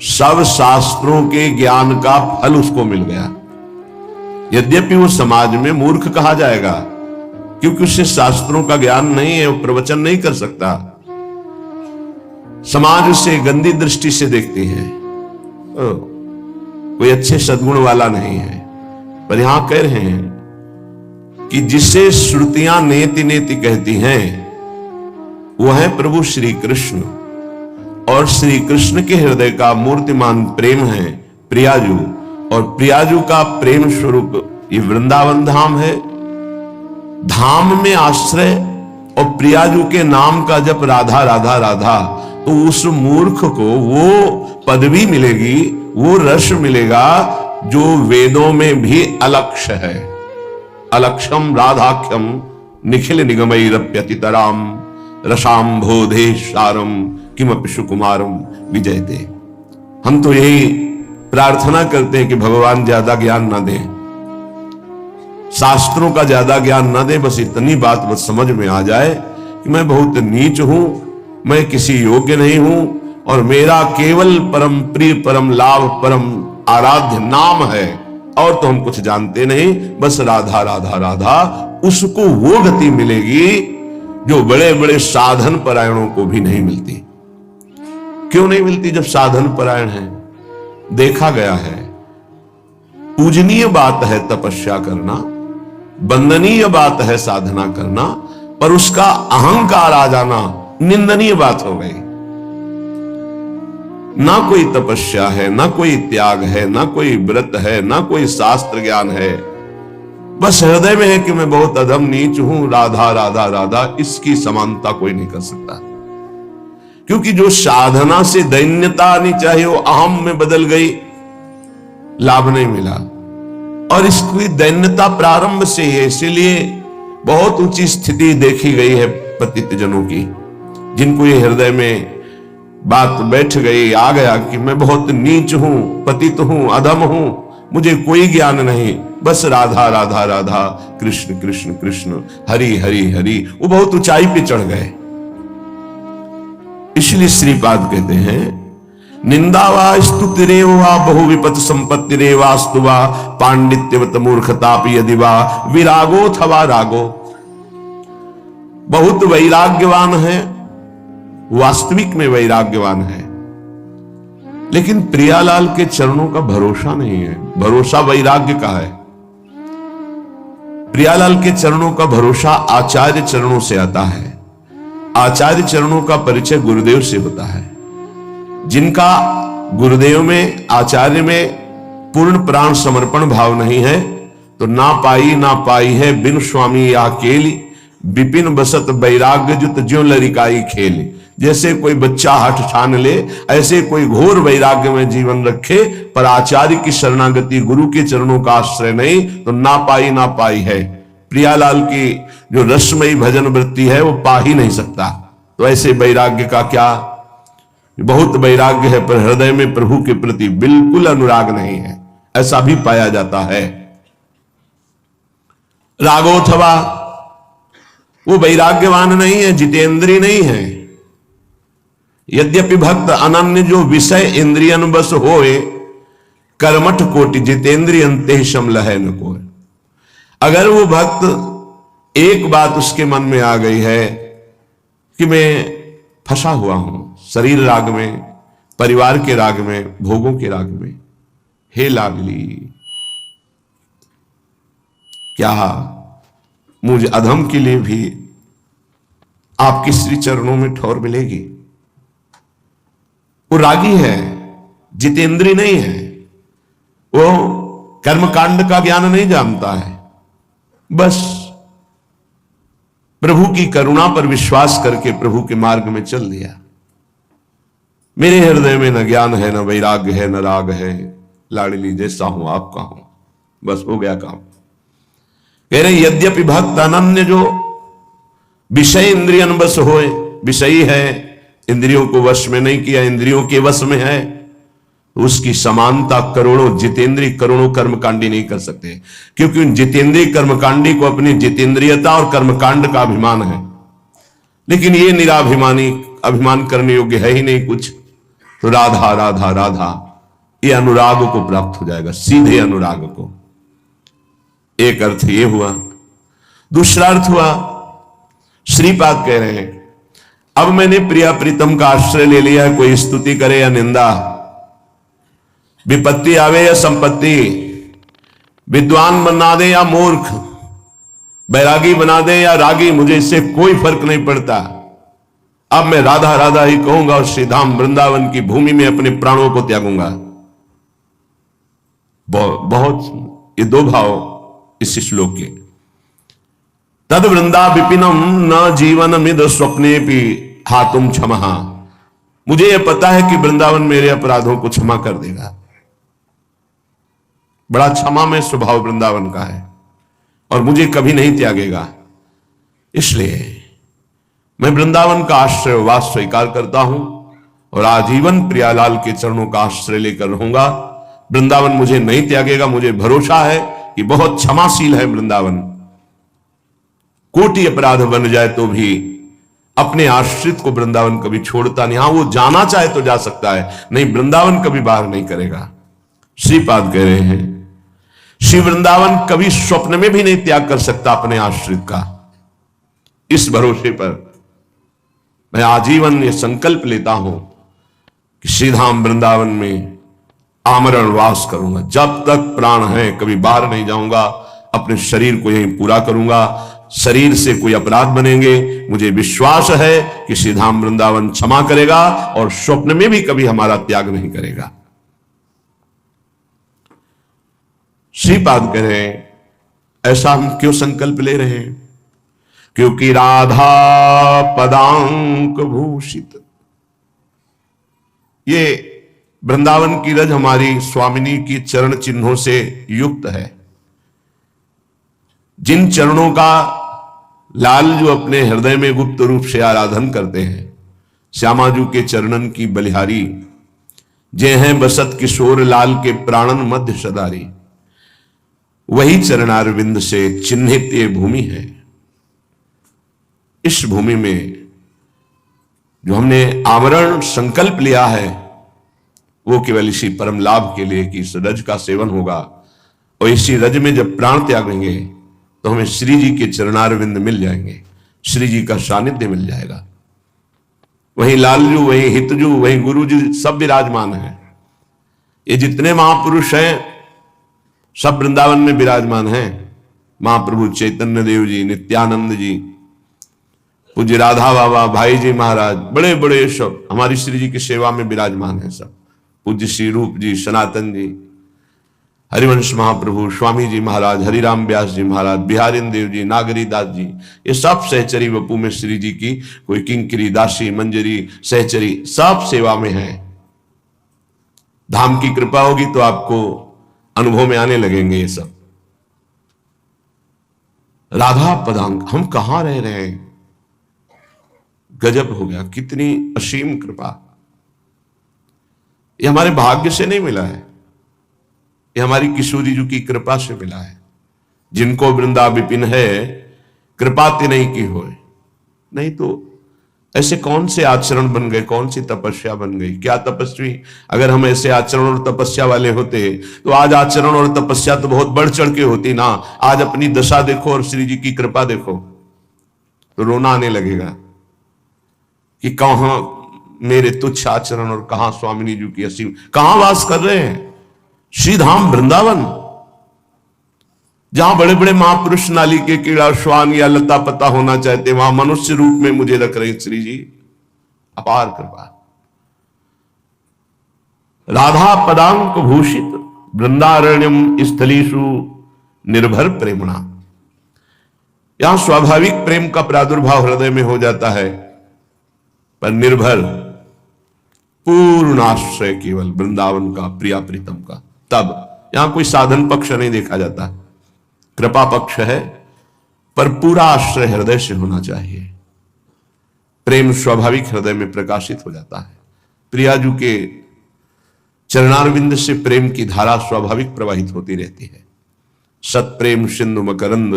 सब शास्त्रों के ज्ञान का फल उसको मिल गया। यद्यपि वो समाज में मूर्ख कहा जाएगा, क्योंकि उससे शास्त्रों का ज्ञान नहीं है, वो प्रवचन नहीं कर सकता। समाज उसे गंदी दृष्टि से देखती है, कोई अच्छे सद्गुण वाला नहीं है। पर यहां कह रहे हैं कि जिसे श्रुतियां नेति नेति कहती हैं वो है प्रभु श्री कृष्ण, और श्री कृष्ण के हृदय का मूर्तिमान प्रेम है प्रियाजू, और प्रियाजू का प्रेम स्वरूप ये वृंदावन धाम है। धाम में आश्रय और प्रियाजू के नाम का जप राधा राधा राधा, तो उस मूर्ख को वो पदवी मिलेगी, वो रस मिलेगा जो वेदों में भी अलक्ष है। अलक्षम राधाख्यम निखिल निगमैरप्यतितराम रसाम्भोधे सारम किमपि सुकुमारम विजयते। हम तो यही प्रार्थना करते हैं कि भगवान ज्यादा ज्ञान ना दें, शास्त्रों का ज्यादा ज्ञान ना दे, बस इतनी बात बस समझ में आ जाए कि मैं बहुत नीच हूं, मैं किसी योग्य नहीं हूं, और मेरा केवल परम प्रिय परम लाभ परम आराध्य नाम है, और तो हम कुछ जानते नहीं, बस राधा राधा राधा। उसको वो गति मिलेगी जो बड़े बड़े साधन परायणों को भी नहीं मिलती। क्यों नहीं मिलती? जब साधन परायण है, देखा गया है पूजनीय बात है तपस्या करना, वंदनीय बात है साधना करना, पर उसका अहंकार आ जाना निंदनीय बात हो गई। ना कोई तपस्या है, ना कोई त्याग है, ना कोई व्रत है, ना कोई शास्त्र ज्ञान है, बस हृदय में है कि मैं बहुत अधम नीच हूं, राधा राधा राधा। इसकी समानता कोई नहीं कर सकता, क्योंकि जो साधना से दैन्यता आनी चाहिए वो अहम में बदल गई, लाभ नहीं मिला। और इसकी दैन्यता प्रारंभ से है, इसीलिए बहुत ऊंची स्थिति देखी गई है पतित जनों की, जिनको ये हृदय में बात बैठ गई, आ गया कि मैं बहुत नीच हूं, पतित हूं, अधम हूं, मुझे कोई ज्ञान नहीं, बस राधा राधा राधा, कृष्ण कृष्ण कृष्ण, हरि हरि हरि। वो बहुत ऊंचाई पे चढ़ गए। इसलिए श्रीपाद कहते हैं निंदा वा स्तुतिरेव वा बहुविपत संपत्तिरेवा स्तुवा पांडित्यवत मूर्खतापि यदि वा विरागोऽथवा रागो। बहुत वैराग्यवान है, वास्तविक में वैराग्यवान है, लेकिन प्रियालाल के चरणों का भरोसा नहीं है। भरोसा वैराग्य का है। प्रियालाल के चरणों का भरोसा आचार्य चरणों से आता है। आचार्य चरणों का परिचय गुरुदेव से होता है। जिनका गुरुदेव में, आचार्य में पूर्ण प्राण समर्पण भाव नहीं है, तो ना पाई है बिन स्वामी या केली, विपिन बसत वैराग्य जुत ज्यो लरिकाई खेल। जैसे कोई बच्चा हठ ठान ले, ऐसे कोई घोर वैराग्य में जीवन रखे, पर आचार्य की शरणागति, गुरु के चरणों का आश्रय नहीं, तो ना पाई है। प्रियालाल की जो रसमयी भजन वृत्ति है वो पा ही नहीं सकता। तो ऐसे वैराग्य का क्या, बहुत वैराग्य है पर हृदय में प्रभु के प्रति बिल्कुल अनुराग नहीं है, ऐसा भी पाया जाता है। रागोथवा, वो वैराग्यवान नहीं है, जितेंद्रिय नहीं है। यद्यपि भक्त अनन्य जो विषय इंद्रियन बस होए, कर्मठ कोटि जितेंद्रिय अंते समलह न कोय। अगर वो भक्त एक बात उसके मन में आ गई है कि मैं फंसा हुआ हूं शरीर राग में, परिवार के राग में, भोगों के राग में, हे लाडली क्या मुझे अधम के लिए भी आपके श्री चरणों में ठौर मिलेगी। वो रागी है, जितेंद्रिय नहीं है, वो कर्मकांड का ज्ञान नहीं जानता है, बस प्रभु की करुणा पर विश्वास करके प्रभु के मार्ग में चल दिया। मेरे हृदय में न ज्ञान है, न वैराग्य है, न राग है, लाडली जैसा हूं आपका हूं, बस हो गया काम। कह रहे यद्यपि भक्त अनन्य जो विषय इंद्रियन बस होए, विषयी है, इंद्रियों को वश में नहीं किया, इंद्रियों के वश में है, उसकी समानता करोड़ों जितेंद्रिय, करोड़ों कर्मकांडी नहीं कर सकते, क्योंकि जितेंद्रिय कर्मकांडी को अपनी जितेंद्रियता और कर्मकांड का अभिमान है। लेकिन ये निराभिमानी, अभिमान करने योग्य है ही नहीं कुछ, तो राधा राधा राधा ये अनुराग को प्राप्त हो जाएगा, सीधे अनुराग को। एक अर्थ ये हुआ। दूसरा अर्थ हुआ, श्रीपाद कह रहे हैं अब मैंने प्रिया प्रीतम का आश्रय ले लिया है, कोई स्तुति करे या निंदा, विपत्ति आवे या संपत्ति, विद्वान बना दे या मूर्ख, बैरागी बना दे या रागी, मुझे इससे कोई फर्क नहीं पड़ता। अब मैं राधा राधा ही कहूंगा और श्री धाम वृंदावन की भूमि में अपने प्राणों को त्यागूंगा। बहुत ये दो भाव इस श्लोक के। तद वृंदा विपिनम न जीवन मिद स्वप्ने भी हातुम क्षमा। मुझे यह पता है कि वृंदावन मेरे अपराधों को क्षमा कर देगा। बड़ा क्षमा में स्वभाव वृंदावन का है और मुझे कभी नहीं त्यागेगा। इसलिए मैं वृंदावन का आश्रय वास स्वीकार करता हूं और आजीवन प्रियालाल के चरणों का आश्रय लेकर रहूंगा। वृंदावन मुझे नहीं त्यागेगा। मुझे भरोसा है कि बहुत क्षमाशील है वृंदावन। कोटि अपराध बन जाए तो भी अपने आश्रित को वृंदावन कभी छोड़ता नहीं। हां, वो जाना चाहे तो जा सकता है, नहीं वृंदावन कभी बाहर नहीं करेगा। श्रीपाद कह रहे हैं श्री वृंदावन कभी स्वप्न में भी नहीं त्याग कर सकता अपने आश्रित का। इस भरोसे पर मैं आजीवन ये संकल्प लेता हूं कि श्रीधाम वृंदावन में आमरण वास करूंगा। जब तक प्राण है कभी बाहर नहीं जाऊंगा। अपने शरीर को यहीं पूरा करूंगा। शरीर से कोई अपराध बनेंगे, मुझे विश्वास है कि श्रीधाम वृंदावन क्षमा करेगा और स्वप्न में भी कभी हमारा त्याग नहीं करेगा। श्रीपाद कह रहे हैं ऐसा हम क्यों संकल्प ले रहे हैं? क्योंकि राधा पदांक भूषित, ये वृंदावन की रज हमारी स्वामिनी की चरण चिन्हों से युक्त है। जिन चरणों का लाल जो अपने हृदय में गुप्त रूप से आराधन करते हैं, श्यामाजू के चरणन की बलिहारी, जे हैं बसत किशोर लाल के प्राणन मध्य सदारी, वही चरणारविंद से चिन्हित ये भूमि है। इस भूमि में जो हमने आमरण संकल्प लिया है वो केवल इसी परम लाभ के लिए कि इस रज का सेवन होगा और इसी रज में जब प्राण त्यागेंगे तो हमें श्री जी के चरणारविंद मिल जाएंगे, श्री जी का सानिध्य मिल जाएगा। वहीं लालजू, वहीं हितजू, वहीं गुरु जी सब विराजमान हैं। ये जितने महापुरुष हैं सब वृंदावन में विराजमान हैं। महाप्रभु चैतन्य देव जी, नित्यानंद जी, पूज्य राधा बाबा, भाई जी महाराज, बड़े बड़े सब हमारी श्री जी की सेवा में विराजमान है। सब पूज्य श्री रूप जी, सनातन जी, हरिवंश महाप्रभु, स्वामी जी महाराज, हरिराम व्यास जी महाराज, बिहारिन देव जी, नागरी दास जी, ये सब सहचरी वपू में श्री जी की कोई किंकरी, दासी, मंजरी, सहचरी सब सेवा में है। धाम की कृपा होगी तो आपको अनुभव में आने लगेंगे ये सब। राधा पदांक, हम कहां रह रहे हैं? गजब हो गया, कितनी असीम कृपा। ये हमारे भाग्य से नहीं मिला है, ये हमारी किशोरी जी की कृपा से मिला है। जिनको वृंदा विपिन है कृपा ते नहीं की होए। नहीं तो ऐसे कौन से आचरण बन गए, कौन सी तपस्या बन गई? क्या तपस्वी, अगर हम ऐसे आचरण और तपस्या वाले होते तो आज आचरण और तपस्या तो बहुत बढ़ चढ़ के होती ना। आज अपनी दशा देखो और श्री जी की कृपा देखो तो रोना आने लगेगा कि कहां मेरे तुच्छ आचरण और कहां स्वामिनी जी की असीम, कहां वास कर रहे हैं? श्रीधाम वृंदावन, जहां बड़े बड़े महापुरुष नाली के कीड़ा, श्वान या लता पता होना चाहते, वहां मनुष्य रूप में मुझे रख रहे श्री जी। अपार कृपा। राधा पदांक भूषित वृंदारण्यम स्थलीषु निर्भर प्रेमणा। यहां स्वाभाविक प्रेम का प्रादुर्भाव हृदय में हो जाता है, पर निर्भर पूर्ण आश्रय केवल वृंदावन का, प्रिया प्रीतम का। तब यहां कोई साधन पक्ष नहीं देखा जाता, कृपा पक्ष है, पर पूरा आश्रय हृदय से होना चाहिए। प्रेम स्वाभाविक हृदय में प्रकाशित हो जाता है। प्रियाजू के चरणारविंद से प्रेम की धारा स्वाभाविक प्रवाहित होती रहती है। सत प्रेम सिंधु मकरंद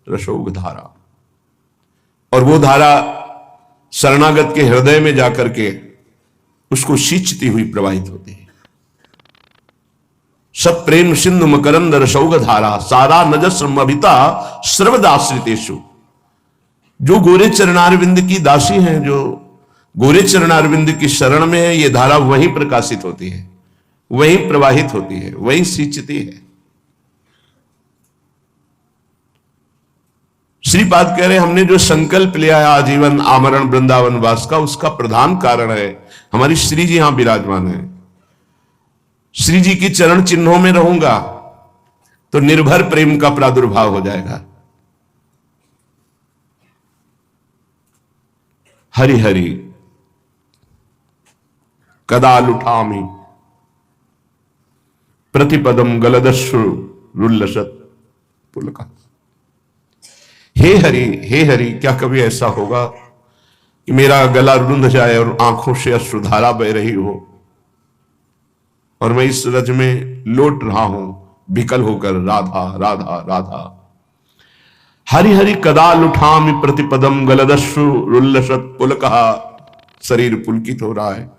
रसोग धारा, और वो धारा शरणागत के हृदय में जाकर के उसको सींचती हुई प्रवाहित होती है। सब प्रेम सिंधु मकरंद रसौग धारा सारा नजस्रमभिता सर्वदाश्रितेषु। जो गोरे चरणारविंद की दासी हैं, जो गोरे चरणारविंद की शरण में है, ये धारा वहीं प्रकाशित होती है, वहीं प्रवाहित होती है, वहीं सींचती है। श्रीपाद कह रहे हमने जो संकल्प लिया है आजीवन आमरण वृंदावन वास का, उसका प्रधान कारण है हमारी श्री जी यहां विराजमान है। श्री जी की चरण चिन्हों में रहूंगा तो निर्भर प्रेम का प्रादुर्भाव हो जाएगा। हरि हरि कदा लुठामि प्रतिपदम गलदश्रु रुल्लसत पुलका। हे हरि, क्या कभी ऐसा होगा कि मेरा गला रुंध जाए और आंखों से अश्रुधारा बह रही हो और मैं इस रज में लौट रहा हूं विकल होकर राधा राधा राधा। हरि हरि कदा लुठामि प्रतिपदम गलदश्रु रुल्लसत पुलका। शरीर पुलकित हो रहा है,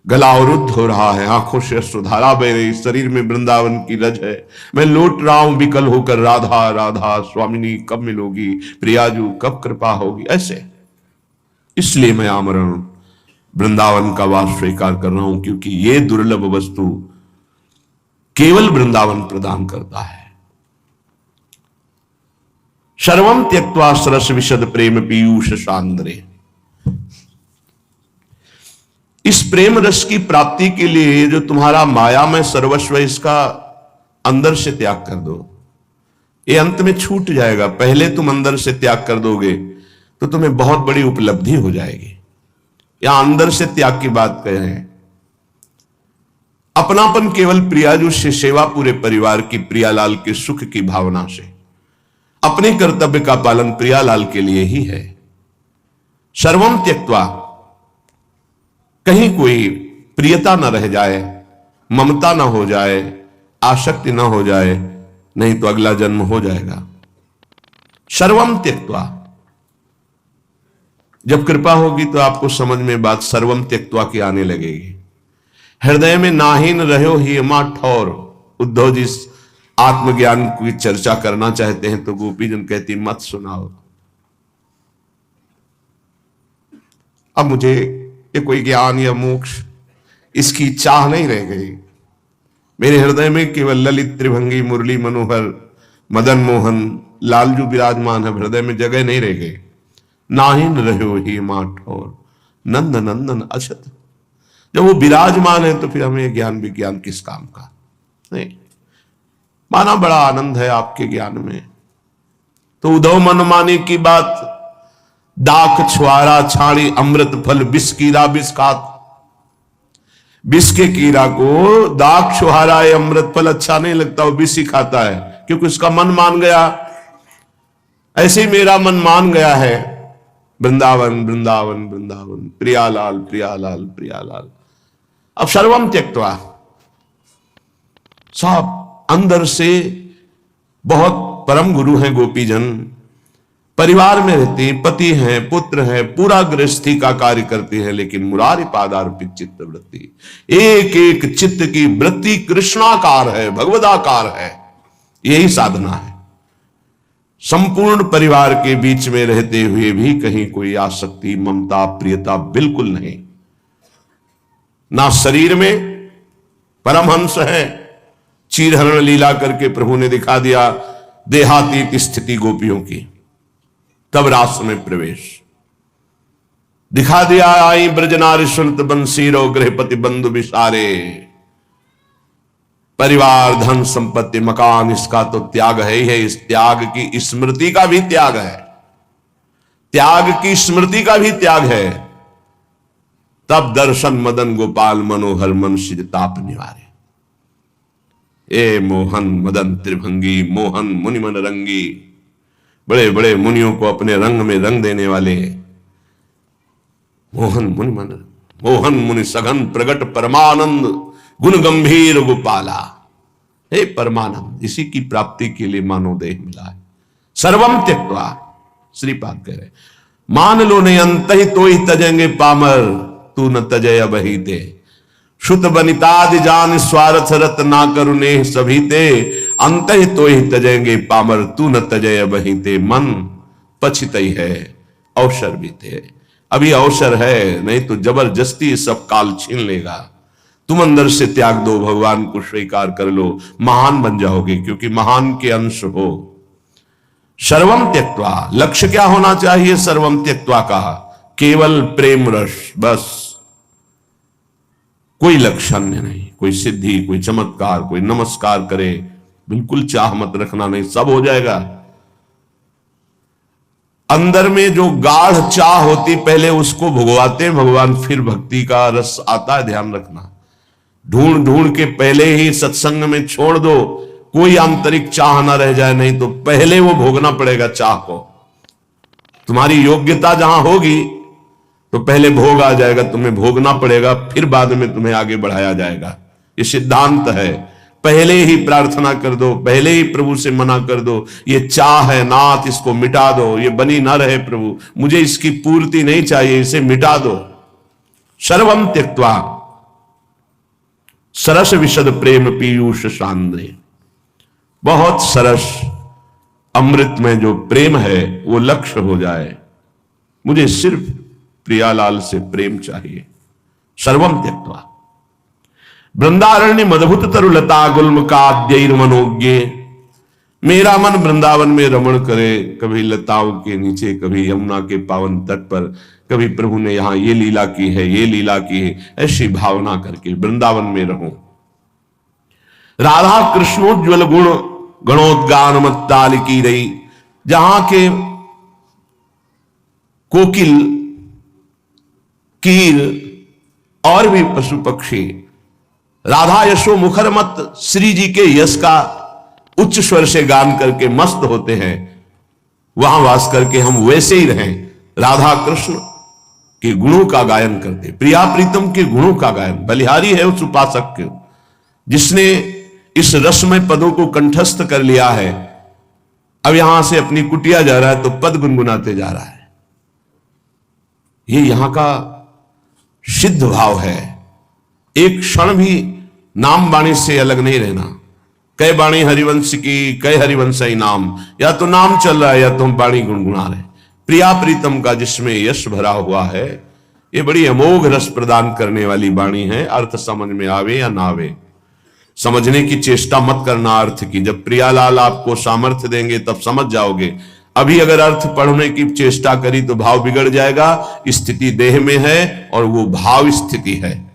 गला अवरुद्ध हो रहा है, आंखों से अश्रुधारा बह रही, शरीर में वृंदावन की रज है, मैं लौट रहा हूं विकल होकर राधा राधा। स्वामिनी कब मिलोगी, प्रियाजू कब कृपा होगी। ऐसे इसलिए मैं आमरण वृंदावन का वास स्वीकार कर रहा हूं, क्योंकि ये दुर्लभ वस्तु केवल वृंदावन प्रदान करता है। सर्वम त्यक्त्वा सरस विशद प्रेम पीयूष सांद्रे। इस प्रेम रस की प्राप्ति के लिए जो तुम्हारा माया में सर्वस्व, इसका अंदर से त्याग कर दो। ये अंत में छूट जाएगा, पहले तुम अंदर से त्याग कर दोगे तो तुम्हें बहुत बड़ी उपलब्धि हो जाएगी। यहां अंदर से त्याग की बात कह रहे हैं। अपनापन केवल प्रियाजू से सेवा, पूरे परिवार की, प्रियालाल के सुख की भावना से, अपने कर्तव्य का पालन प्रियालाल के लिए ही है। सर्वम त्यक्त्वा, कहीं कोई प्रियता न रह जाए, ममता न हो जाए, आसक्ति न हो जाए, नहीं तो अगला जन्म हो जाएगा। सर्वम त्यक्त्वा, जब कृपा होगी तो आपको समझ में बात सर्वम त्यक्त्वा की आने लगेगी। हृदय में नाहीन रहो ही अमा ठौर। उद्धव जी आत्मज्ञान की चर्चा करना चाहते हैं तो गोपीजन कहती मत सुनाओ। अब मुझे ये कोई ज्ञान या मोक्ष, इसकी चाह नहीं रह गई। मेरे हृदय में केवल ललित त्रिभंगी मुरली मनोहर मदन मोहन लालजू विराजमान है, हृदय में जगह नहीं रह गई। नाहिन रहो ही माठ और नंद नंदन अछत। जब वो विराजमान है तो फिर हमें ज्ञान विज्ञान किस काम का। नहीं माना बड़ा आनंद है आपके ज्ञान में, तो उद्धव मनमानी की बात, दाख छुआरा छाड़ी अमृत फल विष कीरा विष खात। विष के कीड़ा को दाख छुहारा अमृत फल अच्छा नहीं लगता, वो विष ही खाता है, क्योंकि उसका मन मान गया। ऐसे ही मेरा मन मान गया है, वृंदावन वृंदावन वृंदावन, प्रियालाल प्रियालाल प्रियालाल। अब सर्वम त्यक्त्वा, सब अंदर से बहुत परम गुरु हैं गोपीजन, परिवार में रहते हैं, पति हैं, पुत्र हैं, पूरा गृहस्थी का कार्य करते हैं, लेकिन मुरारी पादार्पित चित्त वृत्ति, एक एक चित्त की वृत्ति कृष्णाकार है, भगवदाकार है। यही साधना है। संपूर्ण परिवार के बीच में रहते हुए भी कहीं कोई आसक्ति, ममता, प्रियता बिल्कुल नहीं। ना शरीर में, परमहंस है, चीरहरण लीला करके प्रभु ने दिखा दिया देहातीत स्थिति गोपियों की, तब रास में प्रवेश दिखा दिया। आई ब्रजनारी सुनत बंसीरो गृहपति बंधु विसारे। परिवार धन संपत्ति मकान इसका तो त्याग है ही है, इस त्याग की स्मृति का भी त्याग है, त्याग की स्मृति का भी त्याग है। तब दर्शन मदन गोपाल मनोहर मन सिज ताप निवारे। ए मोहन मदन त्रिभंगी मोहन मुनि मन रंगी, बड़े बड़े मुनियों को अपने रंग में रंग देने वाले मोहन मुनि मन, मोहन मुनि सघन प्रगट परमानंद गुण गंभीर गोपाला। हे परमानंद, इसी की प्राप्ति के लिए मानव देह मिला है। सर्वम त्यक्त्वा, श्रीपाद कह रहे मान लो नहीं अंत ही तो ही तजेंगे पामर। तू न तजय बहीते। श्रुत बनितादि जान स्वार्थ रत ना करुणे सभी ते, अंत ही तो ही तजेंगे पामर तू न तजय बहीते। मन पछित ही है अवसर भी थे, अभी अवसर है, नहीं तो जबरदस्ती सब काल छीन लेगा। तुम अंदर से त्याग दो, भगवान को स्वीकार कर लो, महान बन जाओगे, क्योंकि महान के अंश हो। सर्वम त्यक्त्वा, लक्ष्य क्या होना चाहिए सर्वम त्यक्त्वा का? केवल प्रेम रस, बस। कोई लक्ष्य अन्य नहीं, कोई सिद्धि, कोई चमत्कार, कोई नमस्कार करे, बिल्कुल चाह मत रखना, नहीं सब हो जाएगा। अंदर में जो गाढ़ चाह होती पहले उसको भुगवाते भगवान, फिर भक्ति का रस आता है, ध्यान रखना। ढूंढ ढूंढ के पहले ही सत्संग में छोड़ दो, कोई आंतरिक चाह ना रह जाए, नहीं तो पहले वो भोगना पड़ेगा चाह को। तुम्हारी योग्यता जहां होगी तो पहले भोग आ जाएगा, तुम्हें भोगना पड़ेगा, फिर बाद में तुम्हें आगे बढ़ाया जाएगा। ये सिद्धांत है। पहले ही प्रार्थना कर दो, पहले ही प्रभु से मना कर दो, ये चाह है नाथ, इसको मिटा दो, ये बनी ना रहे प्रभु, मुझे इसकी पूर्ति नहीं चाहिए, इसे मिटा दो। सर्वम त्यक्त्वा सरस विशद प्रेम पीयूष सांद्रे। बहुत सरस अमृत में जो प्रेम है वो लक्ष्य हो जाए, मुझे सिर्फ प्रियालाल से प्रेम चाहिए। सर्वम त्यक्त्वा वृंदारण्य मधुत तरुलता गुल्म काद्यैर मनोज्ञे। मेरा मन वृंदावन में रमण करे, कभी लताओं के नीचे, कभी यमुना के पावन तट पर, कभी प्रभु ने यहां ये लीला की है, ये लीला की है, ऐसी भावना करके वृंदावन में रहूं। राधा कृष्णोज्वल गुण गणोद्गान मत्ताल की रही, जहां के कोकिल, कीर और भी पशु पक्षी राधा यशो मुखर मत श्री जी के यश का उच्च स्वर से गान करके मस्त होते हैं, वहां वास करके हम वैसे ही रहें, राधा कृष्ण के गुणों का गायन करते, प्रिया प्रीतम के गुणों का गायन। बलिहारी है उस उपासक के, जिसने इस रसमय पदों को कंठस्थ कर लिया है। अब यहां से अपनी कुटिया जा रहा है तो पद गुनगुनाते जा रहा है। ये यहां का सिद्ध भाव है। एक क्षण भी नाम वाणी से अलग नहीं रहना। कई वाणी हरिवंश की, कई हरिवंशी नाम, या तो नाम चल रहा है या तो हम वाणी गुनगुना रहे। प्रिया प्रीतम का जिसमें यश भरा हुआ है, ये बड़ी अमोघ रस प्रदान करने वाली वाणी है। अर्थ समझ में आवे या ना आवे, समझने की चेष्टा मत करना अर्थ की। जब प्रियालाल आपको सामर्थ्य देंगे तब समझ जाओगे। अभी अगर अर्थ पढ़ने की चेष्टा करी तो भाव बिगड़ जाएगा। स्थिति देह में है और वो भाव स्थिति है।